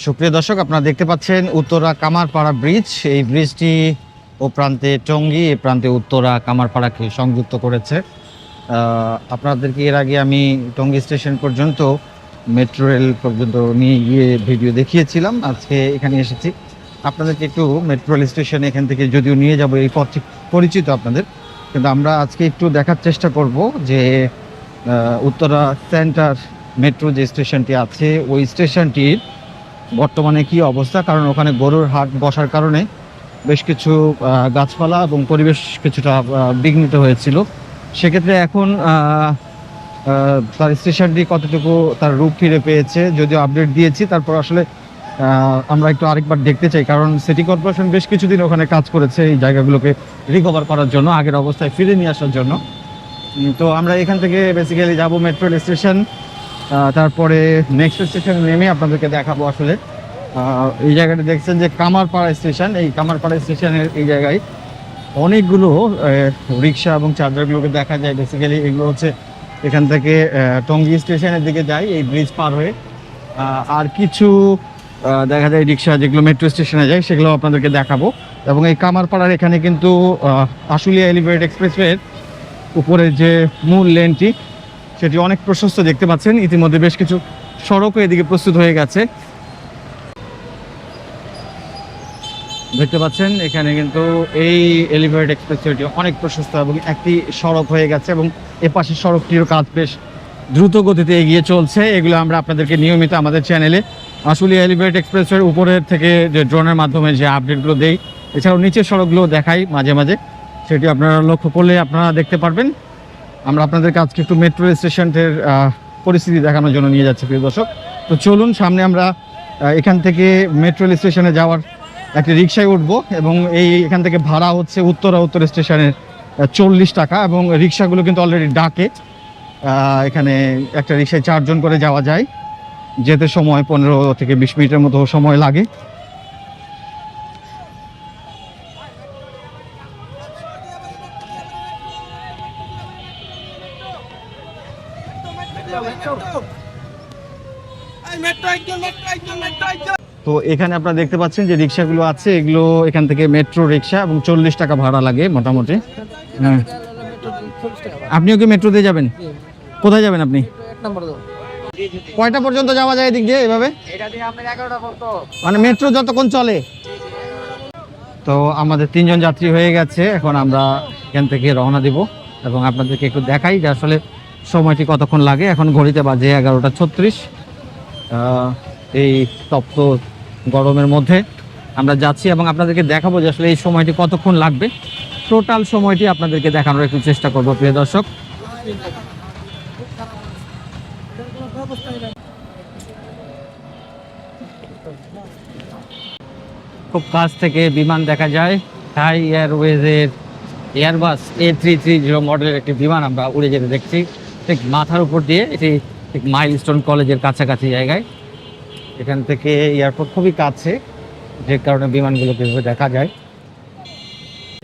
সুপ্রিয় দর্শক, আপনারা দেখতে পাচ্ছেন উত্তরা কামারপাড়া ব্রিজ। এই ব্রিজটি ও প্রান্তে টঙ্গী, এ প্রান্তে উত্তরা কামারপাড়াকে সংযুক্ত করেছে। আপনাদেরকে এর আগে আমি টঙ্গী স্টেশন পর্যন্ত মেট্রো রেল পর্যন্ত নিয়ে গিয়ে ভিডিও দেখিয়েছিলাম। আজকে এখানে এসেছি আপনাদেরকে একটু মেট্রো রেল স্টেশন এখান থেকে যদিও নিয়ে যাব, এই পথটি পরিচিত আপনাদের, কিন্তু আমরা আজকে একটু দেখার চেষ্টা করব যে উত্তরা সেন্টার মেট্রো যে স্টেশনটি আছে ওই স্টেশনটির বর্তমানে কি অবস্থা। কারণ ওখানে গরুর হাট বসার কারণে বেশ কিছু গাছপালা এবং পরিবেশ কিছুটা বিঘ্নিত হয়েছিল। সেক্ষেত্রে এখন তার স্টেশনটি কতটুকু তার রূপ ফিরে পেয়েছে যদিও আপডেট দিয়েছি, তারপর আসলে আমরা একটু আরেকবার দেখতে চাই। কারণ সিটি কর্পোরেশন বেশ কিছুদিন ওখানে কাজ করেছে এই জায়গাগুলোকে রিকভার করার জন্য, আগের অবস্থায় ফিরে নিয়ে আসার জন্য। তো আমরা এখান থেকে বেসিক্যালি যাব মেট্রো রেল স্টেশন, তারপরে নেক্সট স্টেশনে নেমে আপনাদেরকে দেখাবো। আসলে এই জায়গাটা দেখছেন যে কামারপাড়া স্টেশন, এই কামারপাড়া স্টেশনের এই জায়গায় অনেকগুলো রিক্সা এবং চার্জারগুলোকে দেখা যায়। বেসিক্যালি এগুলো হচ্ছে এখান থেকে টঙ্গী স্টেশনের দিকে যায় এই ব্রিজ পার হয়ে। আর কিছু দেখা যায় রিক্সা যেগুলো মেট্রো স্টেশনে যায়, সেগুলো আপনাদেরকে দেখাবো। এবং এই কামারপাড়ার এখানে কিন্তু আশুলিয়া এলিভেটেড এক্সপ্রেসওয়ের উপরের যে মূল লেনটি সেটি অনেক প্রশস্ত দেখতে পাচ্ছেন। ইতিমধ্যে বেশ কিছু সড়কও এদিকে প্রস্তুত হয়ে গেছে। দেখতে পাচ্ছেন এখানে কিন্তু এই এলিভেটেড এক্সপ্রেসওয়েটি অনেক প্রশস্ত এবং একটি সড়ক হয়ে গেছে, এবং এপাশের সড়কটিরও কাজ বেশ দ্রুত গতিতে এগিয়ে চলছে। এগুলো আমরা আপনাদেরকে নিয়মিত আমাদের চ্যানেলে আশুলিয়া এলিভেটেড এক্সপ্রেসওয়ের উপরের থেকে যে ড্রোনের মাধ্যমে যে আপডেটগুলো দেই, এছাড়াও নিচের সড়কগুলো দেখাই মাঝে মাঝে, সেটি আপনারা লক্ষ্য করলে আপনারা দেখতে পারবেন। আমরা আপনাদের কাছকে একটু মেট্রো স্টেশনের পরিস্থিতি দেখানোর জন্য নিয়ে যাচ্ছি প্রিয় দর্শক। তো চলুন সামনে আমরা এখান থেকে মেট্রো রেল স্টেশনে যাওয়ার একটা রিক্সায় উঠবো, এবং এখান থেকে ভাড়া হচ্ছে উত্তর স্টেশনের 40 টাকা, এবং রিক্সাগুলো কিন্তু অলরেডি ডাকে। এখানে একটা রিক্সায় 4 জন করে যাওয়া যায়, যেতে সময় 15 থেকে 20 মিনিটের মতো সময় লাগে। তো এখানে আপনারা দেখতে পাচ্ছেন যে রিক্সাগুলো আছে, এগুলো এখান থেকে মেট্রো রিক্সা, এবং 40 টাকা ভাড়া লাগে মোটামুটি। হ্যাঁ, আপনিও কি মেট্রো দিয়ে যাবেন? কোথায় যাবেন আপনি? কয়টা পর্যন্ত যাওয়া যায় এদিক দিয়ে এভাবে? মানে মেট্রো যতক্ষণ চলে। তো আমাদের 3 জন যাত্রী হয়ে গেছে, এখন আমরা এখান থেকে রওনা দিব এবং আপনাদেরকে একটু দেখাই যে আসলে সময়টি কতক্ষণ লাগে। এখন ঘড়িতে বাজে 11:36। এই তপ্ত গরমের মধ্যে আমরা যাচ্ছি এবং আপনাদেরকে দেখাবো যে আসলে এই সময়টি কতক্ষণ লাগবে। টোটাল সময়টি আপনাদেরকে দেখানোর একটু চেষ্টা করবো প্রিয় দর্শক। খুব কাছ থেকে বিমান দেখা যায়। থাই এয়ারওয়েজের এয়ারবাস A330 মডেলের একটি বিমান আমরা উড়ে যেতে দেখছি ঠিক মাথার উপর দিয়ে। এটি ঠিক মাইলস্টোন কলেজের কাছাকাছি জায়গায়। এখান থেকে এয়ারপোর্ট খুবই কাছে, যে কারণে বিমানগুলোকে দেখা যায়।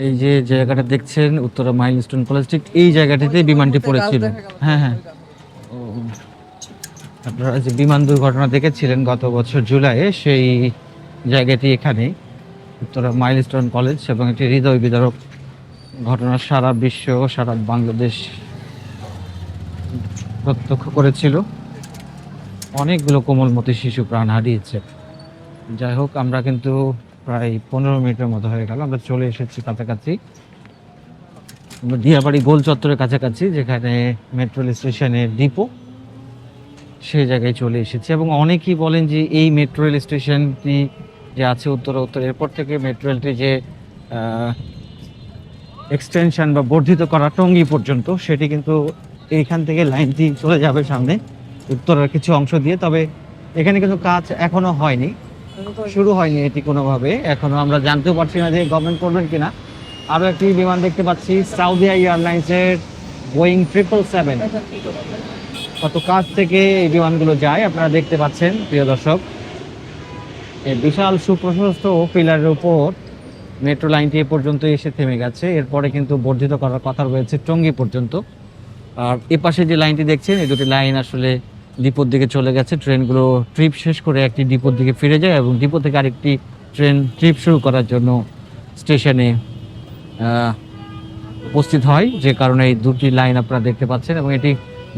এই যে জায়গাটা দেখছেন উত্তরা মাইলস্টোন কলেজ, ঠিক এই জায়গাটিতে বিমানটি পড়েছিল। হ্যাঁ হ্যাঁ, আপনারা যে বিমান দুর্ঘটনা দেখেছিলেন গত বছর জুলাইয়ে, সেই জায়গাটি এখানে উত্তরা মাইলস্টোন কলেজ, এবং একটি হৃদয় বিদারক ঘটনা সারা বিশ্ব, সারা বাংলাদেশ প্রত্যক্ষ করেছিল। অনেকগুলো কোমলমতি শিশু প্রাণ হারিয়েছে। যাই হোক, আমরা কিন্তু প্রায় 15 মিনিটের মতো হয়ে গেল, আমরা চলে এসেছি কাছাকাছি। আমরা দিয়াবাড়ি গোল চত্বরের কাছাকাছি, যেখানে মেট্রো রেল স্টেশনের ডিপো, সেই জায়গায় চলে এসেছি। এবং অনেকেই বলেন যে এই মেট্রো রেল স্টেশনটি যে আছে উত্তর এরপর থেকে মেট্রো রেলটি যে এক্সটেনশন বা বর্ধিত করা টঙ্গী পর্যন্ত, সেটি কিন্তু এইখান থেকে লাইনটি চলে যাবে সামনে উত্তরের কিছু অংশ দিয়ে। তবে এখানে কিন্তু কাজ এখনো হয়নি, শুরু হয়নি এটি কোনোভাবে। এখনো আমরা জানতেও পারছি না যে গভর্নমেন্ট করবেন কিনা। আরও একটি বিমান দেখতে পাচ্ছি, সাউদি এয়ারলাইন্সের বোয়িং 777। কত কাছ থেকে এই বিমানগুলো যায় আপনারা দেখতে পাচ্ছেন প্রিয় দর্শক। এই বিশাল সুপ্রশস্ত পিলারের উপর মেট্রো লাইনটি এ পর্যন্ত এসে থেমে গেছে। এরপরে কিন্তু বর্ধিত করার কথা রয়েছে টঙ্গী পর্যন্ত। আর এ পাশে যে লাইনটি দেখছেন, এই দুটি লাইন আসলে ডিপোর দিকে চলে গেছে। ট্রেনগুলো ট্রিপ শেষ করে একটি ডিপোর দিকে ফিরে যায় এবং ডিপো থেকে আরেকটি ট্রেন ট্রিপ শুরু করার জন্য স্টেশনে উপস্থিত হয়, যে কারণে এই দুটি লাইন আপনারা দেখতে পাচ্ছেন। এবং এটি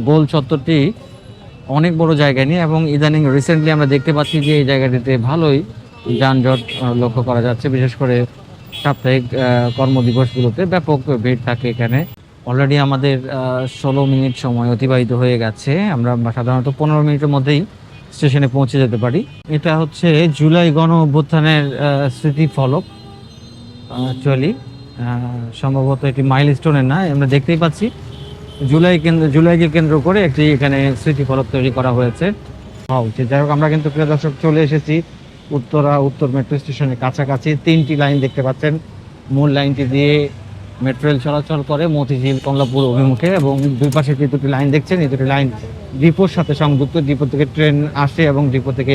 গোল চত্বরটি অনেক বড় জায়গায় নিয়ে, এবং ইদানিং রিসেন্টলি আমরা দেখতে পাচ্ছি যে এই জায়গাটিতে ভালোই যানজট লক্ষ্য করা যাচ্ছে। বিশেষ করে সাপ্তাহিক কর্মদিবসগুলোতে ব্যাপক ভিড় থাকে এখানে। অলরেডি আমাদের 16 মিনিট সময় অতিবাহিত হয়ে গেছে। আমরা সাধারণত 15 মিনিটের মধ্যেই স্টেশনে পৌঁছে যেতে পারি। এটা হচ্ছে জুলাই গণ অভ্যুত্থানের স্মৃতি ফলক। অ্যাকচুয়ালি সম্ভবত এটি মাইলস্টোনের না, আমরা দেখতেই পাচ্ছি জুলাইকে কেন্দ্র করে একটি এখানে স্মৃতি ফলক তৈরি করা হয়েছে। যাই হোক, আমরা কিন্তু প্রিয় দর্শক চলে এসেছি উত্তর মেট্রো স্টেশনের কাছাকাছি। 3টি লাইন দেখতে পাচ্ছেন। মূল লাইনটি দিয়ে মেট্রো রেল চলাচল করে মতিঝিল কমলাপুর অভিমুখে, এবং দুই পাশে যে দুটি লাইন দেখছেন এই দুটি লাইন ডিপোর সাথে সংযুক্ত। ডিপো থেকে ট্রেন আসে এবং ডিপো থেকে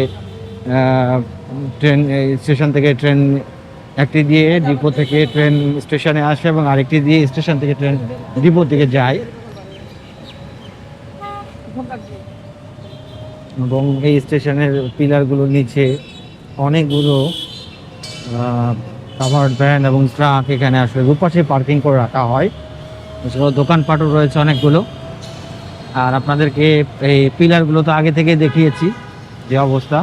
স্টেশন থেকে ট্রেন একটি দিয়ে ডিপো থেকে ট্রেন স্টেশনে আসে এবং আরেকটি দিয়ে স্টেশন থেকে ট্রেন ডিপোর দিকে যায়। এবং এই স্টেশনের পিলারগুলোর নিচে অনেকগুলো কাভার্ড ভ্যান এবং ট্রাক এখানে আসলে দুপাশে পার্কিং করে রাখা হয়। এছাড়াও দোকানপাটও রয়েছে অনেকগুলো। আর আপনাদেরকে এই পিলারগুলো তো আগে থেকে দেখিয়েছি যে অবস্থা,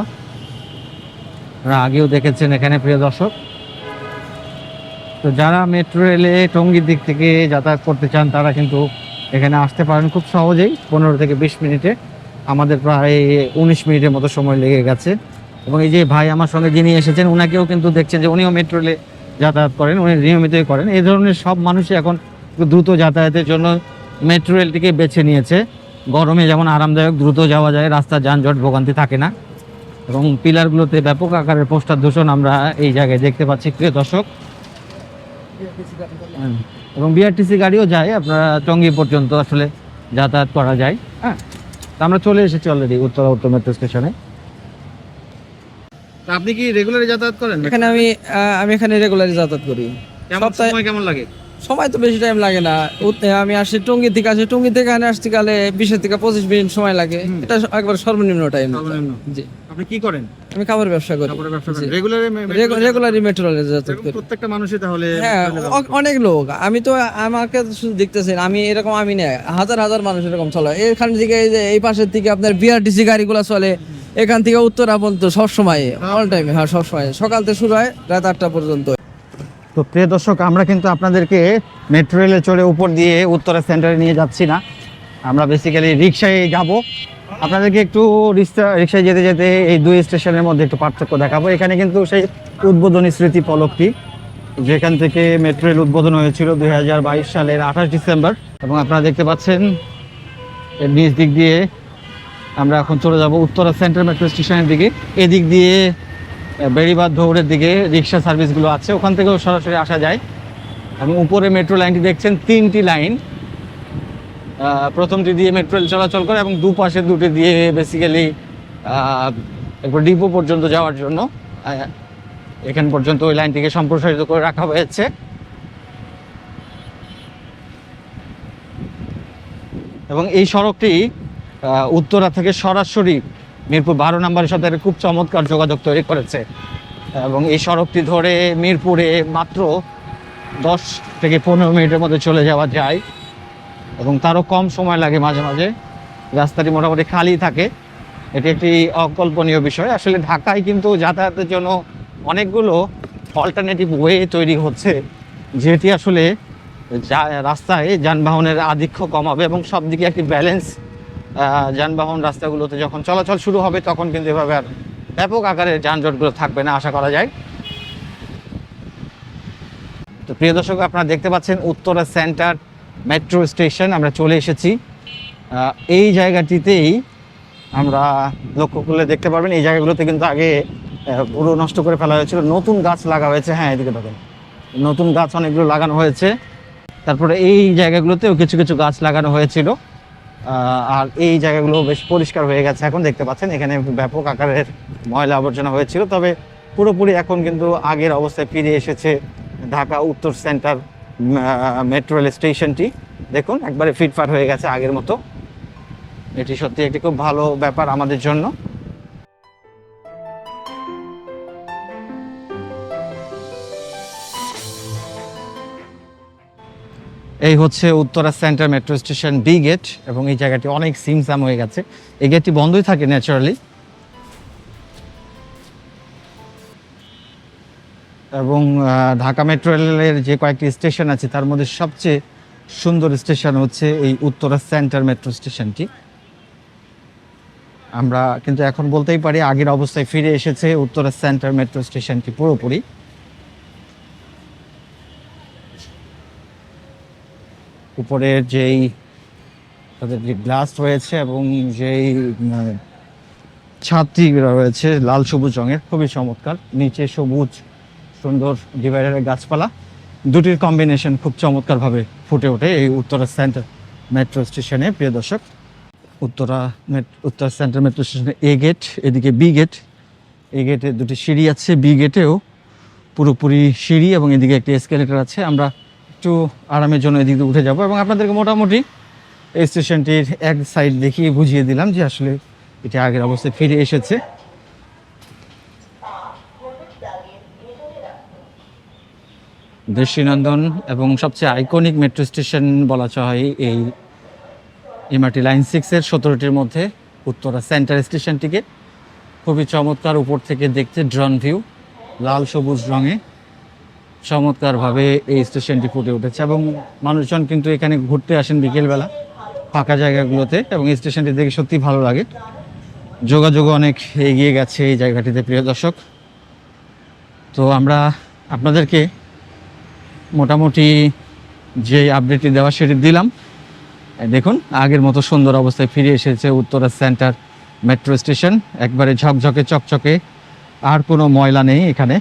আপনারা আগেও দেখেছেন এখানে প্রিয় দর্শক। তো যারা মেট্রো রেলে টঙ্গীর দিক থেকে যাতায়াত করতে চান তারা কিন্তু এখানে আসতে পারেন খুব সহজেই। 15 থেকে 20 মিনিটে, আমাদের প্রায় 19 মিনিটের মতো সময় লেগে গেছে। এবং এই যে ভাই আমার সঙ্গে যিনি এসেছেন উনাকেও কিন্তু দেখছেন যে উনিও মেট্রো রেলে যাতায়াত করেন, উনি নিয়মিতই করেন। এই ধরনের সব মানুষই এখন দ্রুত যাতায়াতের জন্য মেট্রো রেলটিকে বেছে নিয়েছে। গরমে যেমন আরামদায়ক, দ্রুত যাওয়া যায়, রাস্তার যানজট ভোগান্তি থাকে না। এবং পিলারগুলোতে ব্যাপক আকারের পোস্টার দূষণ আমরা এই জায়গায় দেখতে পাচ্ছি প্রিয় দর্শক। এবং বিআরটিসি গাড়িও যায় আপনারা টঙ্গী পর্যন্ত আসলে যাতায়াত করা যায়। হ্যাঁ, আমরা চলে এসেছি অলরেডি উত্তর মেট্রো স্টেশনে। আপনি কি রেগুলারই যাতায়াত করেন? এখানে আমি এখানে রেগুলারই যাতায়াত করি। সময় কেমন লাগে? সময় তো বেশি টাইম লাগে না। আমি আসি টঙ্গী থেকে, এখানে আসতে গেলে 20 থেকে 25 মিনিট সময় লাগে। এটা একবার সর্বনিম্ন টাইম। জি। আপনি কি করেন? আমি কাপড় ব্যবসা করি। রেগুলারই মেট্রো রেলে যাতায়াত করি। প্রত্যেকটা মানুষই তাহলে? হ্যাঁ, অনেক লোক। আমি তো আমাকে শুধু দেখতেছেন, আমি না, হাজার হাজার মানুষ এরকম চলে। এখান থেকে এই পাশের থেকে আপনার বিআরটিসি গাড়িগুলো চলে, এখান থেকে উত্তরা পর্যন্ত সবসময়, অল টাইম। হ্যাঁ, সবসময় সকাল থেকে শুরু হয় রাত 8টা পর্যন্ত। তো প্রিয় দর্শক, আমরা কিন্তু আপনাদেরকে মেট্রো রেলে চড়ে উপর দিয়ে উত্তরা সেন্টারে নিয়ে যাচ্ছি না, আমরা বেসিক্যালি রিক্সায় যাব। আপনাদেরকে একটু রিক্সায় যেতে যেতে এই দুই স্টেশনের মধ্যে একটু পার্থক্য দেখাবো। এখানে কিন্তু সেই উদ্বোধনী স্মৃতি ফলকটি, যেখান থেকে মেট্রো রেল উদ্বোধন হয়েছিল 2022 সালের 28 ডিসেম্বর। এবং আপনারা দেখতে পাচ্ছেন এর নিচ দিক দিয়ে আমরা এখন চলে যাব উত্তরা সেন্ট্রাল মেট্রো স্টেশনের দিকে। এদিক দিয়ে বেড়িবাঁধ দৌড়ের দিকে রিক্সা সার্ভিসগুলো আছে, ওখান থেকেও সরাসরি আসা যায়। এবং উপরে মেট্রো লাইনটি দেখছেন 3টি লাইন। প্রথমটি দিয়ে মেট্রো রেল চলাচল করে এবং দুপাশে দুটি দিয়ে বেসিক্যালি একবার ডিপো পর্যন্ত যাওয়ার জন্য এখান পর্যন্ত ওই লাইনটিকে সম্প্রসারিত করে রাখা হয়েছে। এবং এই সড়কটি উত্তরা থেকে সরাসরি মিরপুর 12 নম্বরের সাথে খুব চমৎকার যোগাযোগ তৈরি করেছে। এবং এই সড়কটি ধরে মিরপুরে মাত্র 10 থেকে 15 মিনিটের মধ্যে চলে যাওয়া যায় এবং তারও কম সময় লাগে মাঝে মাঝে। রাস্তাটি মোটামুটি খালি থাকে, এটি একটি অকল্পনীয় বিষয়। আসলে ঢাকায় কিন্তু যাতায়াতের জন্য অনেকগুলো অল্টারনেটিভ ওয়ে তৈরি হচ্ছে, যেটি আসলে রাস্তায় যানবাহনের আধিক্য কমাবে এবং সব দিকে একটি ব্যালেন্স যানবাহন রাস্তাগুলোতে যখন চলাচল শুরু হবে তখন কিন্তু এভাবে আর ব্যাপক আকারের যানজটগুলো থাকবে না আশা করা যায়। তো প্রিয় দর্শক, আপনারা দেখতে পাচ্ছেন উত্তরা সেন্টার মেট্রো স্টেশন, আমরা চলে এসেছি। এই জায়গাটিতেই আমরা লক্ষ্য করলে দেখতে পারবেন এই জায়গাগুলোতে কিন্তু আগে পুরো নষ্ট করে ফেলা হয়েছিল, নতুন গাছ লাগা হয়েছে। হ্যাঁ, এদিকে দেখেন নতুন গাছ অনেকগুলো লাগানো হয়েছে। তারপরে এই জায়গাগুলোতেও কিছু কিছু গাছ লাগানো হয়েছিল। আর এই জায়গাগুলো বেশ পরিষ্কার হয়ে গেছে এখন দেখতে পাচ্ছেন। এখানে ব্যাপক আকারের ময়লা আবর্জনা হয়েছিল, তবে পুরোপুরি এখন কিন্তু আগের অবস্থায় ফিরে এসেছে ঢাকা উত্তর সেন্টার মেট্রো রেল স্টেশনটি। দেখুন একবারে ফিটফাট হয়ে গেছে আগের মতো। এটি সত্যি একটি খুব ভালো ব্যাপার আমাদের জন্য। এই হচ্ছে Uttara centre metro station B gate, এবং এই জায়গাটি অনেক সিমসাম হয়ে গেছে। এই গেটটি বন্ধই থাকে ন্যাচারালি, এবং ঢাকা মেট্রো রেলের যে কয়েকটি স্টেশন আছে তার মধ্যে সবচেয়ে সুন্দর স্টেশন হচ্ছে এই উত্তরা সেন্টার মেট্রো স্টেশনটি। আমরা কিন্তু এখন বলতেই পারি আগের অবস্থায় ফিরে এসেছে উত্তরা সেন্টার মেট্রো স্টেশনটি পুরোপুরি। উপরের যেই তাদের যে গ্লাস রয়েছে এবং যেই ছাদটি রয়েছে লাল সবুজ রঙের, খুবই চমৎকার। নিচে সবুজ সুন্দর ডিভাইডারের গাছপালা, দুটির কম্বিনেশন খুব চমৎকারভাবে ফুটে ওঠে এই উত্তরা সেন্টার মেট্রো স্টেশনে। প্রিয় দর্শক, উত্তরা সেন্টার মেট্রো স্টেশনে এ গেট, এদিকে বি গেট। এ গেটে দুটি সিঁড়ি আছে, বি গেটেও পুরোপুরি সিঁড়ি এবং এদিকে একটি এসকেলেটর আছে। আমরা একটু আরামের জন্য এদিকে উঠে যাব এবং আপনাদেরকে মোটামুটি এই স্টেশনটির এক সাইড দেখিয়ে বুঝিয়ে দিলাম যে আসলে এটি আগের অবস্থায় ফিরে এসেছে। দৃষ্টিনন্দন এবং সবচেয়ে আইকনিক মেট্রো স্টেশন বলা হয় এই এমআরটি লাইন 6-এর 17টির মধ্যে উত্তরা সেন্টার স্টেশনটিকে। খুবই চমৎকার, উপর থেকে দেখতে ড্রোন ভিউ, লাল সবুজ রঙে চমৎকারভাবে এই স্টেশনটি ফুটে উঠেছে এবং মানুষজন কিন্তু এখানে ঘুরতে আসেন বিকেলবেলা ফাঁকা জায়গাগুলোতে, এবং এই স্টেশনটি দেখে সত্যি ভালো লাগে। যোগাযোগও অনেক এগিয়ে গেছে এই জায়গাটিতে। প্রিয় দর্শক, তো আমরা আপনাদেরকে মোটামুটি যে আপডেটটি দেওয়া সেটি দিলাম। দেখুন আগের মতো সুন্দর অবস্থায় ফিরে এসেছে উত্তরা সেন্টার মেট্রো স্টেশন, একবারে ঝকঝকে চকচকে, আর কোনো ময়লা নেই এখানে।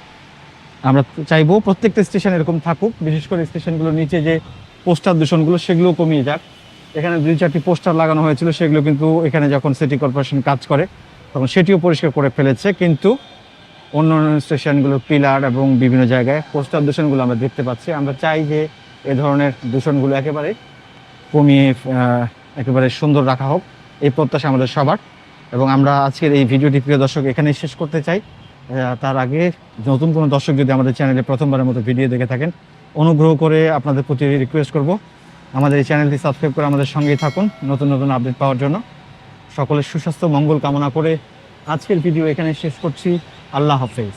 আমরা চাইবো প্রত্যেকটা স্টেশন এরকম থাকুক, বিশেষ করে স্টেশনগুলোর নিচে যে পোস্টার দূষণগুলো সেগুলো কমিয়ে যাক। এখানে 2-4টি পোস্টার লাগানো হয়েছিল, সেগুলো কিন্তু এখানে যখন সিটি কর্পোরেশন কাজ করে তখন সেটিও পরিষ্কার করে ফেলেছে, কিন্তু অন্য অন্য স্টেশনগুলোর পিলার এবং বিভিন্ন জায়গায় পোস্টার দূষণগুলো আমরা দেখতে পাচ্ছি। আমরা চাই যে এ ধরনের দূষণগুলো একেবারে কমিয়ে একেবারে সুন্দর রাখা হোক, এই প্রত্যাশা আমাদের সবার। এবং আমরা আজকের এই ভিডিওটি প্রিয় দর্শক এখানেই শেষ করতে চাই। তার আগে নতুন কোনো দর্শক যদি আমাদের চ্যানেলে প্রথমবারের মতো ভিডিও দেখে থাকেন, অনুগ্রহ করে আপনাদের প্রতি রিকোয়েস্ট করব আমাদের এই চ্যানেলটি সাবস্ক্রাইব করে আমাদের সঙ্গেই থাকুন নতুন নতুন আপডেট পাওয়ার জন্য। সকলের সুস্বাস্থ্য মঙ্গল কামনা করে আজকের ভিডিও এখানে শেষ করছি। আল্লাহ হাফেজ।